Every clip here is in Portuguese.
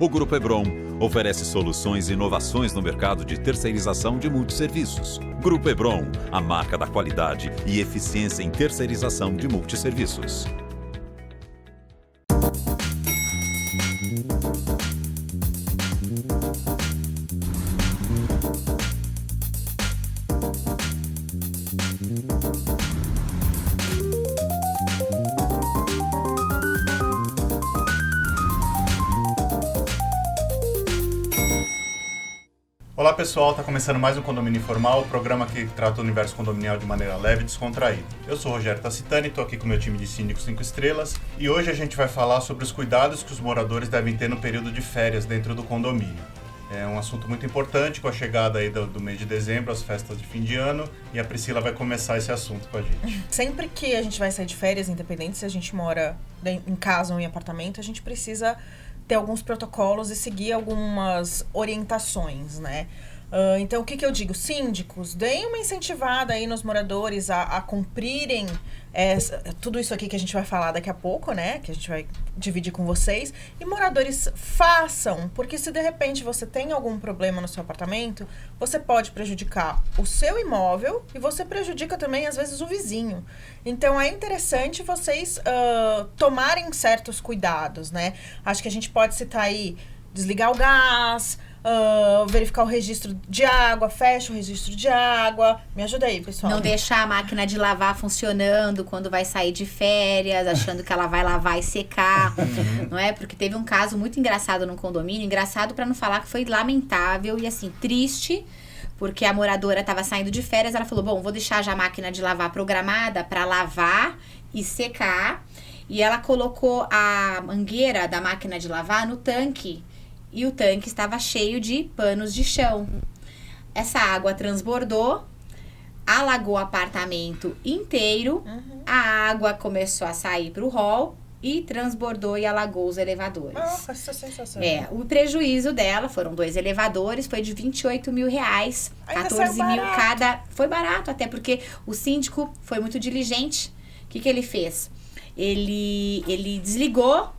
O Grupo Hebron oferece soluções e inovações no mercado de terceirização de multisserviços. Grupo Hebron, a marca da qualidade e eficiência em terceirização de multisserviços. Olá pessoal, está começando mais um Condomínio Informal, o programa que trata o universo condominial de maneira leve e descontraída. Eu sou o Rogério Tassitani, estou aqui com o meu time de síndicos 5 estrelas e hoje a gente vai falar sobre os cuidados que os moradores devem ter no período de férias dentro do condomínio. É um assunto muito importante com a chegada aí do mês de dezembro, as festas de fim de ano, e a Priscila vai começar esse assunto com a gente. Sempre que a gente vai sair de férias, independente se a gente mora em casa ou em apartamento, a gente precisa ter alguns protocolos e seguir algumas orientações, né? Então, o que eu digo? Síndicos, deem uma incentivada aí nos moradores a cumprirem tudo isso aqui que a gente vai falar daqui a pouco, né? Que a gente vai dividir com vocês. E moradores, façam, porque se de repente você tem algum problema no seu apartamento, você pode prejudicar o seu imóvel e você prejudica também, às vezes, o vizinho. Então, é interessante vocês tomarem certos cuidados, né? Acho que a gente pode citar aí, desligar o gás, verificar o registro de água, fecha o registro de água. Me ajuda aí, pessoal. Não deixar a máquina de lavar funcionando quando vai sair de férias, achando que ela vai lavar e secar, não é? Porque teve um caso muito engraçado num condomínio, engraçado pra não falar que foi lamentável e assim, triste, porque a moradora estava saindo de férias, ela falou, bom, vou deixar já a máquina de lavar programada para lavar e secar, e ela colocou a mangueira da máquina de lavar no tanque, e o tanque estava cheio de panos de chão. Essa água transbordou, alagou o apartamento inteiro, a água começou a sair para o hall e transbordou e alagou os elevadores. Essa sensação. O prejuízo dela, foram 2 elevadores, foi de R$28 mil, Ainda 14 mil barato. cada. Foi barato, até porque o síndico foi muito diligente. O que ele fez? Ele desligou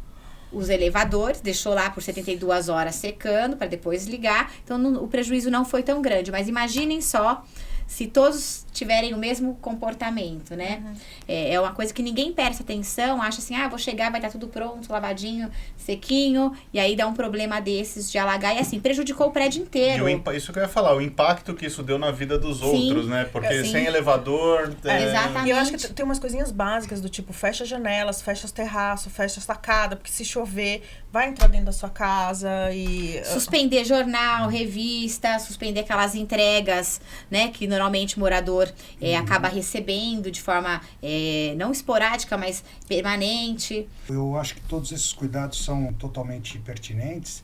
os elevadores, deixou lá por 72 horas secando para depois ligar. Então o prejuízo não foi tão grande, mas imaginem só se todos tiverem o mesmo comportamento, né? É uma coisa que ninguém presta atenção, acha assim, vou chegar, vai estar tudo pronto, lavadinho, sequinho, e aí dá um problema desses de alagar, e assim, prejudicou o prédio inteiro. E isso que eu ia falar, o impacto que isso deu na vida dos outros, né? Porque sem elevador... Exatamente. E eu acho que tem umas coisinhas básicas do tipo, fecha as janelas, fecha os terraços, fecha a sacada, porque se chover, vai entrar dentro da sua casa e... Suspender jornal, revista, suspender aquelas entregas, né? Que normalmente o morador acaba recebendo de forma não esporádica, mas permanente. Eu acho que todos esses cuidados são totalmente pertinentes.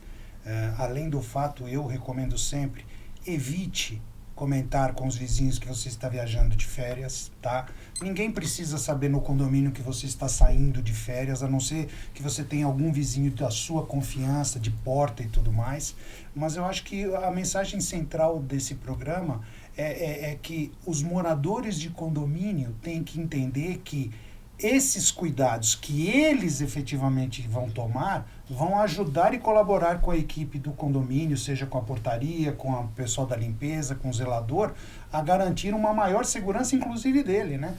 Além do fato, eu recomendo sempre, evite comentar com os vizinhos que você está viajando de férias, tá? Ninguém precisa saber no condomínio que você está saindo de férias, a não ser que você tenha algum vizinho da sua confiança, de porta e tudo mais. Mas eu acho que a mensagem central desse programa é que os moradores de condomínio têm que entender que esses cuidados que eles efetivamente vão tomar vão ajudar e colaborar com a equipe do condomínio, seja com a portaria, com o pessoal da limpeza, com o zelador, a garantir uma maior segurança, inclusive dele, né?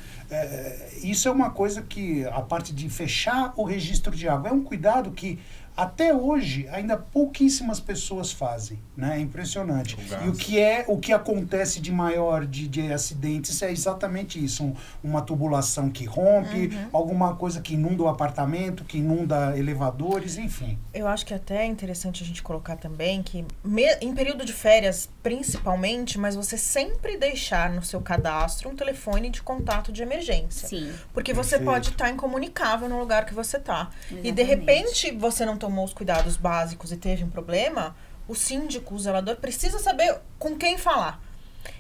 Isso é uma coisa que, a parte de fechar o registro de água, é um cuidado que até hoje ainda pouquíssimas pessoas fazem, né? É impressionante. E o que acontece de maior de acidentes é exatamente isso, uma tubulação que rompe, alguma coisa que inunda o apartamento, que inunda elevadores, enfim. Eu acho que até é interessante a gente colocar também que em período de férias, principalmente, mas você sempre deixar no seu cadastro um telefone de contato de emergência. Sim. Porque você pode estar incomunicável no lugar que você está. E de repente você não tomou os cuidados básicos e teve um problema, o síndico, o zelador, precisa saber com quem falar.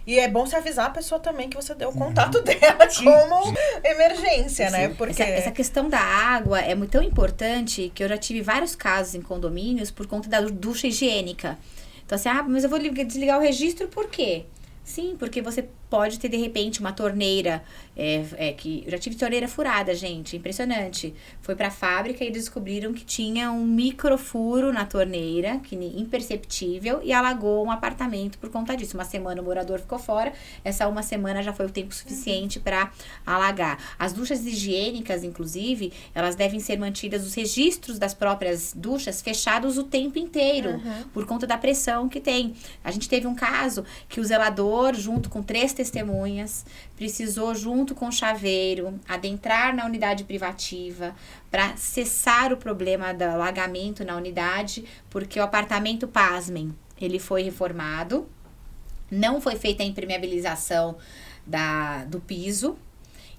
E é bom se avisar a pessoa também que você deu o contato dela como emergência, né? Porque essa questão da água é muito tão importante que eu já tive vários casos em condomínios por conta da ducha higiênica. Então assim, mas eu vou desligar o registro por quê? Sim, porque você pode ter, de repente, uma torneira, que eu já tive torneira furada, gente, impressionante. Foi pra fábrica e descobriram que tinha um microfuro na torneira, que imperceptível, e alagou um apartamento por conta disso. Uma semana o morador ficou fora, essa uma semana já foi o tempo suficiente para alagar. As duchas higiênicas, inclusive, elas devem ser mantidas, os registros das próprias duchas, fechados o tempo inteiro, por conta da pressão que tem. A gente teve um caso que o zelador, junto com 3 testemunhas, precisou, junto com o chaveiro, adentrar na unidade privativa para cessar o problema do alagamento na unidade, porque o apartamento, pasmem, ele foi reformado, não foi feita a impermeabilização do piso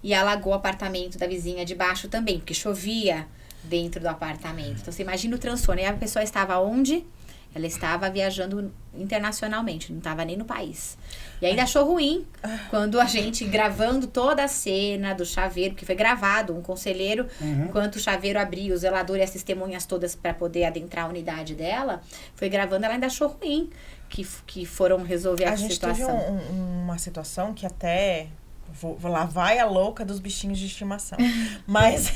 e alagou o apartamento da vizinha de baixo também, porque chovia dentro do apartamento. Então, você imagina o transtorno. E a pessoa estava onde? Ela estava viajando internacionalmente, não estava nem no país. E ainda achou ruim quando a gente, gravando toda a cena do chaveiro, que foi gravado, um conselheiro, enquanto o chaveiro abria, o zelador e as testemunhas todas para poder adentrar a unidade dela, foi gravando, ela ainda achou ruim que foram resolver a situação. A gente teve uma situação que até... Lá vai a louca dos bichinhos de estimação. Mas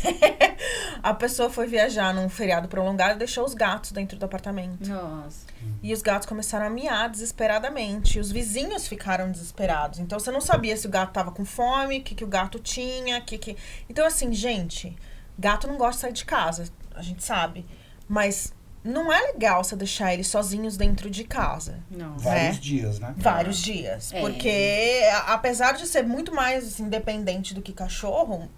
a pessoa foi viajar num feriado prolongado e deixou os gatos dentro do apartamento. Nossa. E os gatos começaram a miar desesperadamente. Os vizinhos ficaram desesperados. Então, você não sabia se o gato tava com fome, o que o gato tinha, Então, assim, gente, gato não gosta de sair de casa. A gente sabe. Mas... não é legal você deixar eles sozinhos dentro de casa. Não. Vários dias, né? Vários dias. Porque, apesar de ser muito mais independente do que cachorro,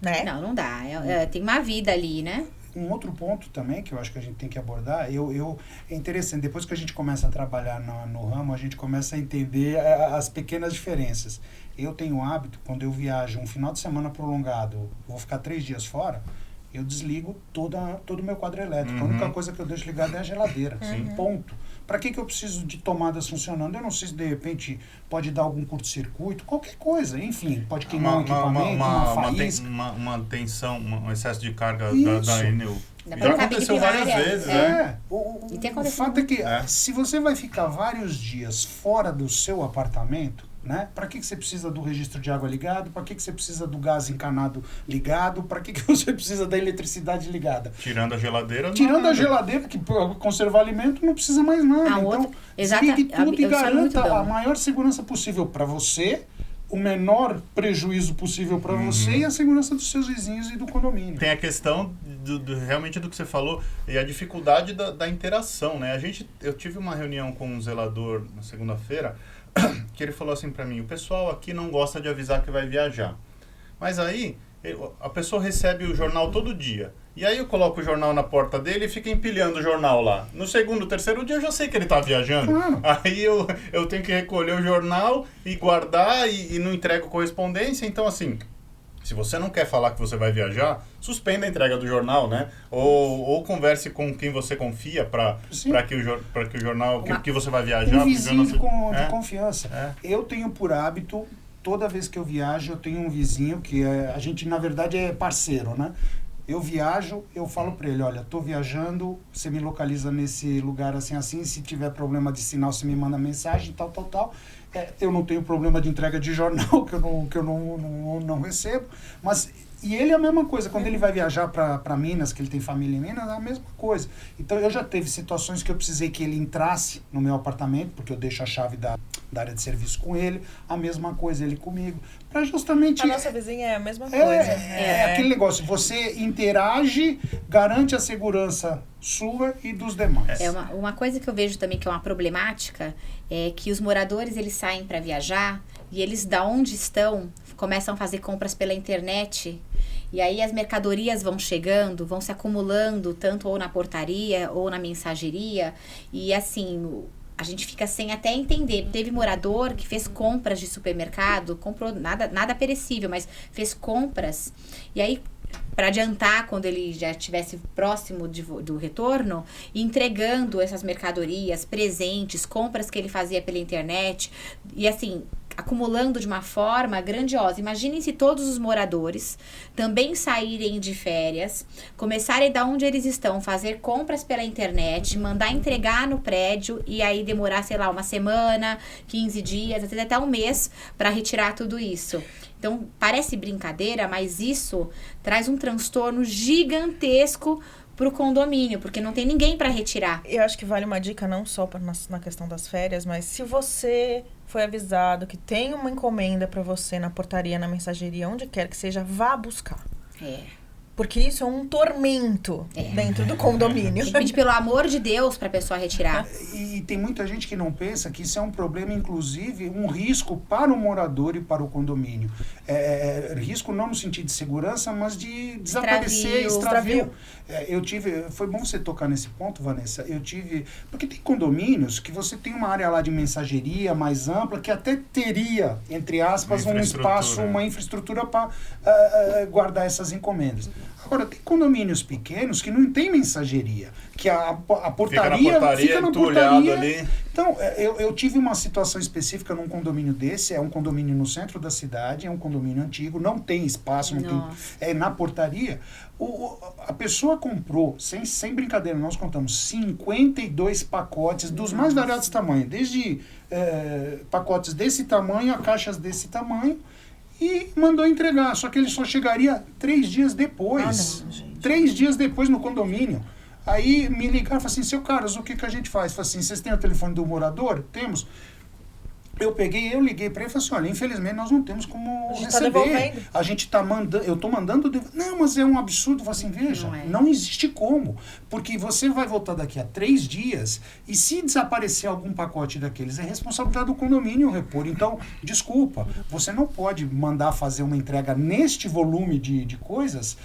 né? Não dá. Tem uma vida ali, né? Um outro ponto também que eu acho que a gente tem que abordar, é interessante, depois que a gente começa a trabalhar no ramo, a gente começa a entender as pequenas diferenças. Eu tenho o hábito, quando eu viajo um final de semana prolongado, vou ficar 3 dias fora, eu desligo todo o meu quadro elétrico. A única coisa que eu deixo ligada é a geladeira. Ponto. Para que eu preciso de tomadas funcionando? Eu não sei se de repente pode dar algum curto-circuito, qualquer coisa. Enfim, pode queimar um equipamento, uma faísca. Uma tensão, um excesso de carga da Enel. Já aconteceu várias vezes, né? O fato é que se você vai ficar vários dias fora do seu apartamento, né? Para que você precisa do registro de água ligado? Para que você precisa do gás encanado ligado? Para que você precisa da eletricidade ligada? Tirando a geladeira. Tirando a geladeira, que para conservar alimento não precisa mais nada. Então, desligue tudo e garanta a maior segurança possível para você, o menor prejuízo possível para você e a segurança dos seus vizinhos e do condomínio. Tem a questão realmente do que você falou e a dificuldade da interação, né? Eu tive uma reunião com um zelador na segunda-feira que ele falou assim para mim: o pessoal aqui não gosta de avisar que vai viajar. Mas aí a pessoa recebe o jornal todo dia. E aí eu coloco o jornal na porta dele e fica empilhando o jornal lá. No 2º, 3º dia eu já sei que ele tá viajando. Aí eu tenho que recolher o jornal e guardar e não entrego correspondência. Então, assim, se você não quer falar que você vai viajar, suspenda a entrega do jornal, né? Ou converse com quem você confia para que o jornal, que você vai viajar. Um vizinho de confiança. Eu tenho por hábito, toda vez que eu viajo, eu tenho um vizinho que a gente, na verdade, é parceiro, né? Eu viajo, eu falo para ele: olha, tô viajando, você me localiza nesse lugar assim, se tiver problema de sinal, você me manda mensagem, tal. Eu não tenho problema de entrega de jornal, que eu não recebo, mas... E ele é a mesma coisa, quando ele vai viajar para Minas, que ele tem família em Minas, é a mesma coisa. Então, eu já teve situações que eu precisei que ele entrasse no meu apartamento, porque eu deixo a chave da área de serviço com ele, a mesma coisa ele comigo, para justamente... A nossa vizinha é a mesma coisa. Aquele negócio, você interage, garante a segurança sua e dos demais. Uma coisa que eu vejo também que é uma problemática é que os moradores, eles saem para viajar e eles, da onde estão, começam a fazer compras pela internet. E aí as mercadorias vão chegando, vão se acumulando, tanto ou na portaria ou na mensageria. E assim, a gente fica sem até entender. Teve morador que fez compras de supermercado, comprou nada perecível, mas fez compras. E aí, para adiantar, quando ele já estivesse próximo do retorno, entregando essas mercadorias, presentes, compras que ele fazia pela internet. E assim, acumulando de uma forma grandiosa. Imaginem se todos os moradores também saírem de férias, começarem da onde eles estão, fazer compras pela internet, mandar entregar no prédio e aí demorar, sei lá, uma semana, 15 dias, às vezes até um mês para retirar tudo isso. Então, parece brincadeira, mas isso traz um transtorno gigantesco para o condomínio, porque não tem ninguém para retirar. Eu acho que vale uma dica não só na questão das férias, mas se você foi avisado que tem uma encomenda para você na portaria, na mensageria, onde quer que seja, vá buscar. Porque isso é um tormento dentro do condomínio. Tem que pedir, pelo amor de Deus, para a pessoa retirar. E tem muita gente que não pensa que isso é um problema, inclusive, um risco para o morador e para o condomínio. Risco não no sentido de segurança, mas de desaparecer, extravio. Foi bom você tocar nesse ponto, Vanessa. Porque tem condomínios que você tem uma área lá de mensageria mais ampla, que até teria, entre aspas, um espaço, uma infraestrutura para guardar essas encomendas. Agora, tem condomínios pequenos que não tem mensageria, que a portaria fica na portaria. Ali. Então, eu tive uma situação específica num condomínio desse, é um condomínio no centro da cidade, é um condomínio antigo, não tem espaço, é na portaria. A pessoa comprou, sem brincadeira, nós contamos 52 pacotes dos mais variados tamanhos, desde pacotes desse tamanho a caixas desse tamanho, e mandou entregar, só que ele só chegaria 3 dias depois. 3 dias depois no condomínio. Aí me ligaram e falaram assim, seu Carlos, o que a gente faz? Falei assim, vocês têm o telefone do morador? Temos. Eu liguei para ele e falei assim, olha, infelizmente nós não temos como receber. A gente tá mandando, eu tô mandando... Não, mas é um absurdo. Eu falei assim, veja, não existe como. Porque você vai voltar daqui a 3 dias e se desaparecer algum pacote daqueles, é responsabilidade do condomínio repor. Então, desculpa, você não pode mandar fazer uma entrega neste volume de coisas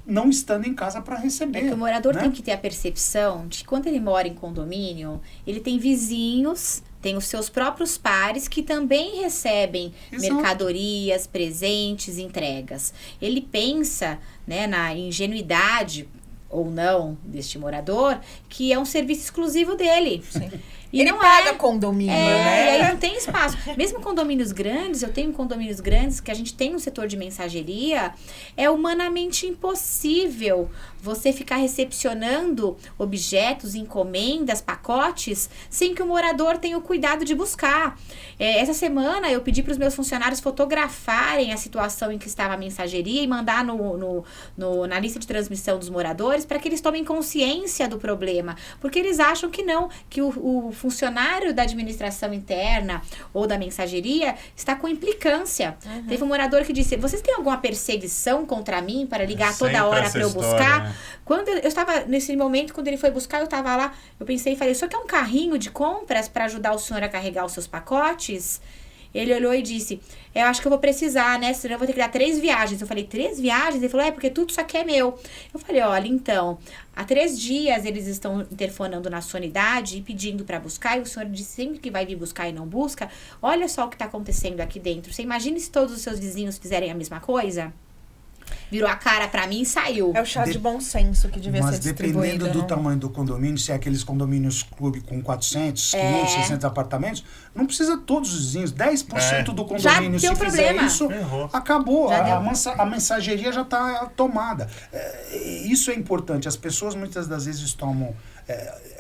não estando em casa para receber. É que o morador tem que ter a percepção de que quando ele mora em condomínio, ele tem vizinhos... Tem os seus próprios pares que também recebem mercadorias, presentes, entregas. Ele pensa, né, na ingenuidade ou não deste morador, que é um serviço exclusivo dele. Sim. E ele não paga condomínio, né? E aí não tem espaço. Mesmo condomínios grandes, eu tenho condomínios grandes que a gente tem um setor de mensageria, é humanamente impossível você ficar recepcionando objetos, encomendas, pacotes, sem que o morador tenha o cuidado de buscar. Essa semana eu pedi para os meus funcionários fotografarem a situação em que estava a mensageria e mandar na lista de transmissão dos moradores para que eles tomem consciência do problema. Porque eles acham que não, que o funcionário da administração interna ou da mensageria está com implicância. Teve um morador que disse, vocês têm alguma perseguição contra mim para ligar toda hora para eu buscar? Né? Quando eu estava, nesse momento, quando ele foi buscar, eu estava lá, eu pensei e falei, o senhor quer um carrinho de compras para ajudar o senhor a carregar os seus pacotes? Ele olhou e disse, eu acho que eu vou precisar, né? Senão eu vou ter que dar 3 viagens. Eu falei, 3 viagens? Ele falou, porque tudo isso aqui é meu. Eu falei, olha, então, há 3 dias eles estão interfonando na sua unidade e pedindo para buscar, e o senhor disse sempre que vai vir buscar e não busca. Olha só o que está acontecendo aqui dentro. Você imagina se todos os seus vizinhos fizerem a mesma coisa? Virou a cara pra mim e saiu. É o chá de bom senso que devia ser distribuído. Mas dependendo do tamanho do condomínio, se é aqueles condomínios clube com 400, 500, 600 apartamentos, não precisa todos os vizinhos. 10% do condomínio, se fizer isso, acabou. A mensageria já está tomada. Isso é importante. As pessoas muitas das vezes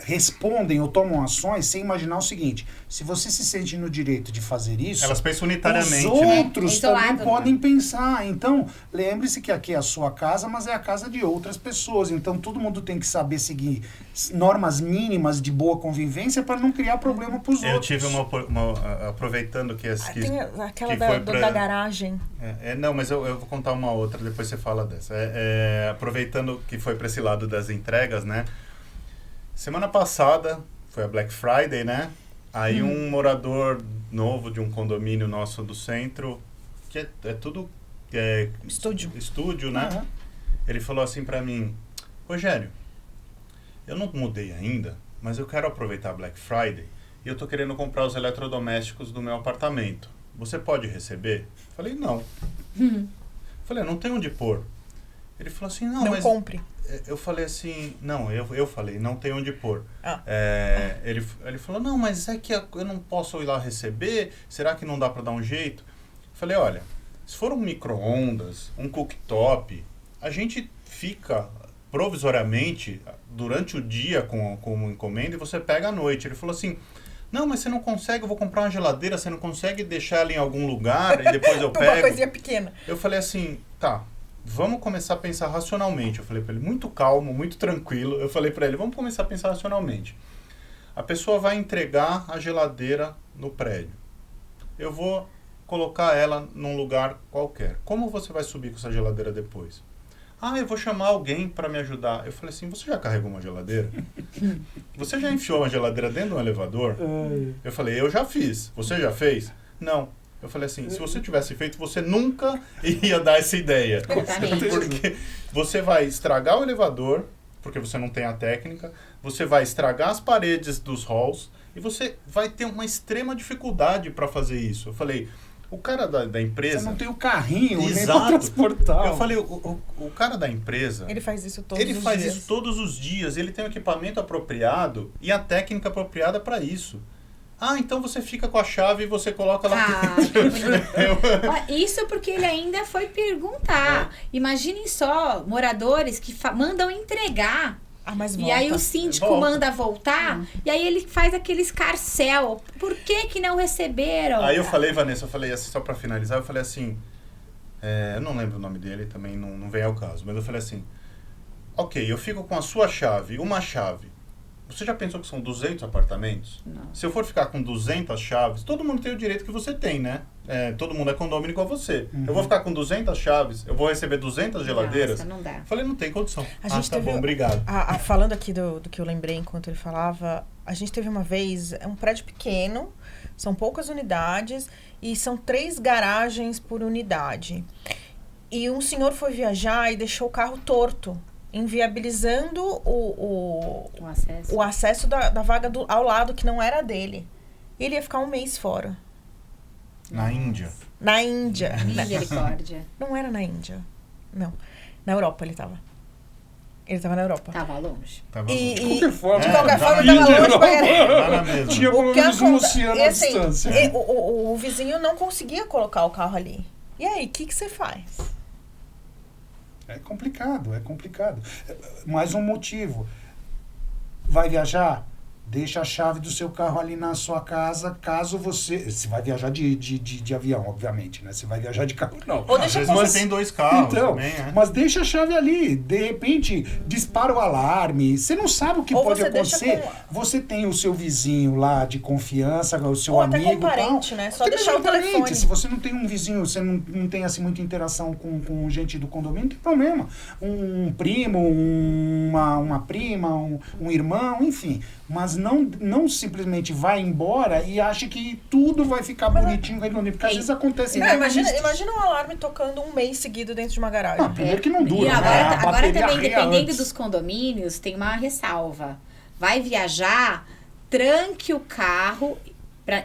respondem ou tomam ações sem imaginar o seguinte, se você se sente no direito de fazer isso, elas pensam unitariamente, os outros também podem pensar. Então, lembre-se que aqui é a sua casa, mas é a casa de outras pessoas. Então, todo mundo tem que saber seguir normas mínimas de boa convivência para não criar problema para os outros. Eu tive uma aproveitando que... tem aquela da garagem. Não, mas eu vou contar uma outra, depois você fala dessa. Aproveitando que foi para esse lado das entregas, né? Semana passada, foi a Black Friday, né? Aí um morador novo de um condomínio nosso do centro, que é tudo... Estúdio, né? Ele falou assim pra mim, Rogério, eu não mudei ainda, mas eu quero aproveitar a Black Friday e eu tô querendo comprar os eletrodomésticos do meu apartamento. Você pode receber? Falei, não. Falei, não tem onde pôr. Ele falou assim, não, mas... compre. eu falei assim, não, eu falei, não tem onde pôr. Ele falou, não, mas é que eu não posso ir lá receber, será que não dá para dar um jeito? Eu falei, olha, se for um micro-ondas, um cooktop, a gente fica provisoriamente durante o dia com uma encomenda e você pega à noite. Ele falou assim, não, mas você não consegue, eu vou comprar uma geladeira, você não consegue deixar ela em algum lugar e depois eu pego? Uma coisinha pequena. Eu falei assim, tá, vamos começar a pensar racionalmente. Eu falei para ele, muito calmo, muito tranquilo. Eu falei para ele, vamos começar a pensar racionalmente. A pessoa vai entregar a geladeira no prédio. Eu vou colocar ela num lugar qualquer. Como você vai subir com essa geladeira depois? Eu vou chamar alguém para me ajudar. Eu falei assim, você já carregou uma geladeira? Você já enfiou uma geladeira dentro de um elevador? Eu falei, eu já fiz. Você já fez? Não. Eu falei assim, se você tivesse feito, você nunca ia dar essa ideia. Porque você vai estragar o elevador, porque você não tem a técnica, você vai estragar as paredes dos halls e você vai ter uma extrema dificuldade para fazer isso. Eu falei, o cara da empresa... Você não tem o carrinho, exato, nem para transportar. Eu falei, o cara da empresa... Ele faz isso todos os dias. Ele faz isso todos os dias, ele tem o equipamento apropriado e a técnica apropriada para isso. Então você fica com a chave e você coloca lá dentro. Isso porque ele ainda foi perguntar. Imaginem só, moradores que mandam entregar. Mas e aí o síndico manda voltar, e aí ele faz aquele escarcel. Por que não receberam? Aí eu falei, Vanessa, assim, só pra finalizar, eu falei assim, eu não lembro o nome dele, também não vem ao caso, mas eu falei assim, ok, eu fico com a sua chave, uma chave. Você já pensou que são 200 apartamentos? Não. Se eu for ficar com 200 chaves, todo mundo tem o direito que você tem, né? Todo mundo é condômino igual você. Eu vou ficar com 200 chaves, eu vou receber 200 geladeiras? Nossa, não dá. Falei, não tem condição. A gente tá bom, obrigado. Falando aqui do que eu lembrei enquanto ele falava, a gente teve uma vez, um prédio pequeno, são poucas unidades e são 3 garagens por unidade. E um senhor foi viajar e deixou o carro torto, inviabilizando o acesso da vaga ao lado que não era dele. E ele ia ficar 1 mês fora. Na Índia. Na Índia. Misericórdia. Não era na Índia. Não. Na Europa ele tava. Ele tava na Europa. Tava longe. De qualquer forma, de qualquer forma tava longe pra caramba. Tinha pelo menos um oceano à distância. O vizinho não conseguia colocar o carro ali. E aí, o que você faz? É complicado. Mais um motivo. Vai viajar? Deixa a chave do seu carro ali na sua casa, caso você... Você vai viajar de avião, obviamente, né? Você vai viajar de carro, não. Ou às vezes você tem 2 carros então, também, mas deixa a chave ali. De repente, dispara o alarme. Você não sabe o que pode acontecer. Você tem o seu vizinho lá de confiança, o seu amigo. Ou até com parente, né? Só deixar o telefone. Se você não tem um vizinho, você não tem assim muita interação com gente do condomínio, não tem problema. Um primo, uma prima, um irmão, enfim. Mas não simplesmente vai embora e acha que tudo vai ficar bonitinho, porque às vezes acontece... Imagina um alarme tocando 1 mês seguido dentro de uma garagem. Primeiro que não dura. E agora também, dependendo antes dos condomínios, tem uma ressalva. Vai viajar, tranque o carro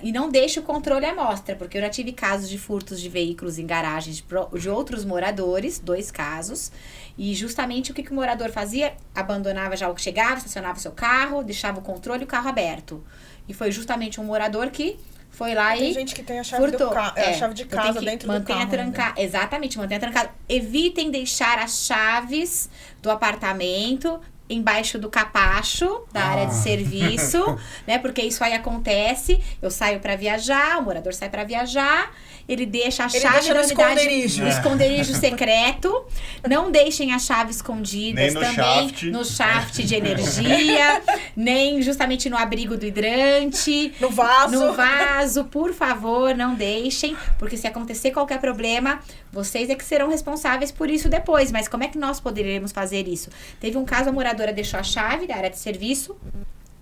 e não deixe o controle à mostra, porque eu já tive casos de furtos de veículos em garagens de outros moradores, 2 casos, e justamente o que o morador fazia? Abandonava já o que chegava, estacionava o seu carro, deixava o controle e o carro aberto. E foi justamente um morador que foi lá tem e gente que tem a chave do carro, a chave de casa dentro do carro. Exatamente, mantenha trancado. Evitem deixar as chaves do apartamento embaixo do capacho da área de serviço, né? Porque isso aí acontece. Eu saio para viajar, o morador sai para viajar, ele deixa a chave da unidade no esconderijo secreto. Não deixem a chave escondidas também no shaft de energia, nem justamente no abrigo do hidrante, no vaso, por favor, não deixem, porque se acontecer qualquer problema, vocês é que serão responsáveis por isso depois. Mas como é que nós poderíamos fazer isso? Teve um caso, a moradora deixou a chave da área de serviço,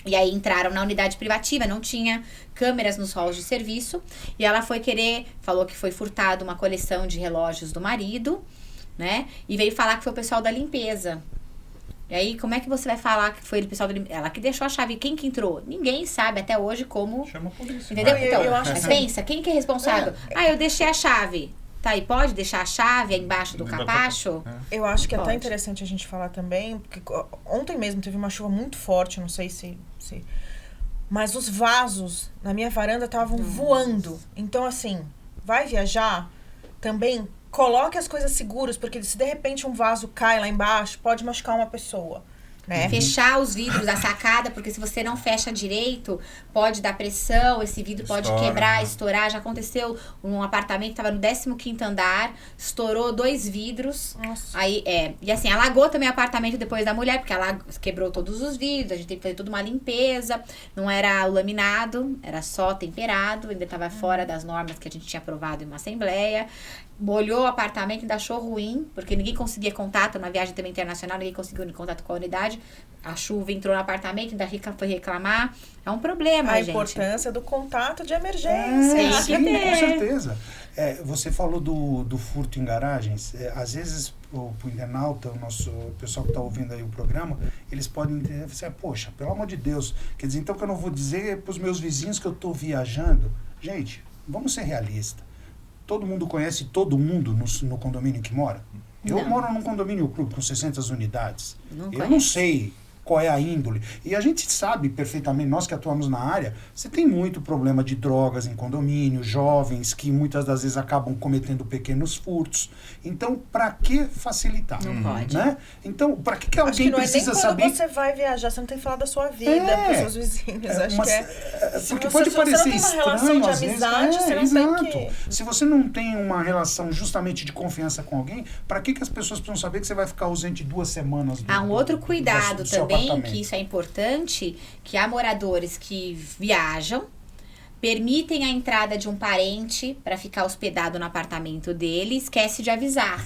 e aí entraram na unidade privativa, não tinha câmeras nos halls de serviço, e ela falou que foi furtado uma coleção de relógios do marido, né? E veio falar que foi o pessoal da limpeza. E aí, como é que você vai falar que foi o pessoal da limpeza? Ela que deixou a chave. Quem que entrou? Ninguém sabe até hoje como... Chama a polícia. Entendeu? Então, mas pensa, quem que é responsável? Eu deixei a chave. porta e pode deixar a chave embaixo do capacho? Eu acho que é até Pode. interessante a gente falar também, porque ontem mesmo teve uma chuva muito forte, não sei se mas os vasos na minha varanda estavam voando. Então, assim, vai viajar, também coloque as coisas seguras, porque se de repente um vaso cai lá embaixo, pode machucar uma pessoa, né? Fechar os vidros da sacada, porque se você não fecha direito, pode dar pressão, esse vidro pode Estoura, quebrar, né? estourar. Já aconteceu um apartamento, estava no 15º andar, estourou 2 vidros. Nossa. Aí, e assim, alagou também o apartamento depois da mulher, porque ela quebrou todos os vidros, a gente teve que fazer toda uma limpeza. Não era o laminado, era só temperado, ainda estava fora das normas que a gente tinha aprovado em uma assembleia. Molhou o apartamento, ainda achou ruim, porque ninguém conseguia contato, na viagem também internacional, ninguém conseguiu contato com a unidade. A chuva entrou no apartamento, ainda foi reclamar. É um problema, A gente. importância do contato de emergência. Tem que ter. Com certeza. Você falou do furto em garagens. Às vezes, o internauta, o pessoal que está ouvindo aí o programa, eles podem entender, assim, poxa, pelo amor de Deus, quer dizer, então que eu não vou dizer para os meus vizinhos que eu estou viajando. Gente, vamos ser realistas. Todo mundo conhece todo mundo no condomínio que mora? Eu Não. moro num condomínio clube com 600 unidades. Não Eu conhece. não sei qual é a índole. E a gente sabe perfeitamente, nós que atuamos na área, você tem muito problema de drogas em condomínio, jovens que muitas das vezes acabam cometendo pequenos furtos. Então, para que facilitar? Não pode. Né? Então, para que Acho alguém que não é nem precisa quando saber... você vai viajar, você não tem que falar da sua vida pros seus vizinhos. Acho que porque se pode você não parecer tem uma estranho, relação de às vezes, amizade, você não tem exato. Se você não tem uma relação justamente de confiança com alguém, para que as pessoas precisam saber que você vai ficar ausente 2 semanas Há um outro cuidado do seu também, apartamento? que isso é importante, que há moradores que viajam, permitem a entrada de um parente para ficar hospedado no apartamento dele, esquece de avisar,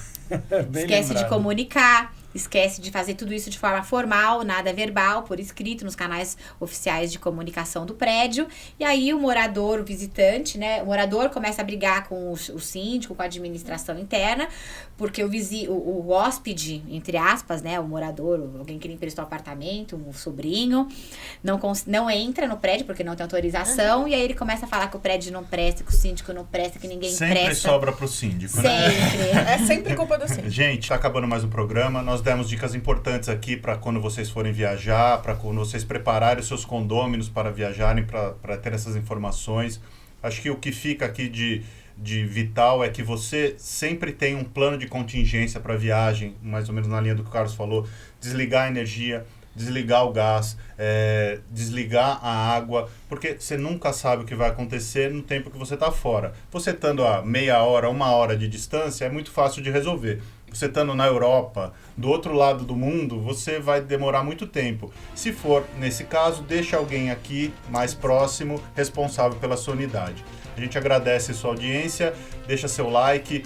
Bem esquece de lembrado. comunicar, esquece de fazer tudo isso de forma formal, nada verbal, por escrito, nos canais oficiais de comunicação do prédio. E aí o morador, o visitante, né? O morador começa a brigar com o síndico, com a administração interna, porque o hóspede, entre aspas, né? O morador, alguém que lhe emprestou o apartamento, um sobrinho, não entra no prédio porque não tem autorização. E aí ele começa a falar que o prédio não presta, que o síndico não presta, que ninguém Sempre presta. sobra pro síndico, né? Sempre. É sempre culpa do síndico. Gente, tá acabando mais um programa. Nós demos dicas importantes aqui para quando vocês forem viajar, para quando vocês prepararem os seus condôminos para viajarem, para ter essas informações. Acho que o que fica aqui de vital é que você sempre tem um plano de contingência para viagem, mais ou menos na linha do que o Carlos falou, desligar a energia, desligar o gás, desligar a água, porque você nunca sabe o que vai acontecer no tempo que você está fora. Você estando a meia hora, 1 hora de distância, é muito fácil de resolver. Você estando na Europa, do outro lado do mundo, você vai demorar muito tempo. Se for, nesse caso, deixa alguém aqui mais próximo, responsável pela sua unidade. A gente agradece a sua audiência, deixa seu like,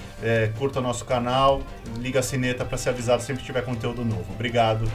curta nosso canal, liga a sineta para ser avisado sempre que tiver conteúdo novo. Obrigado.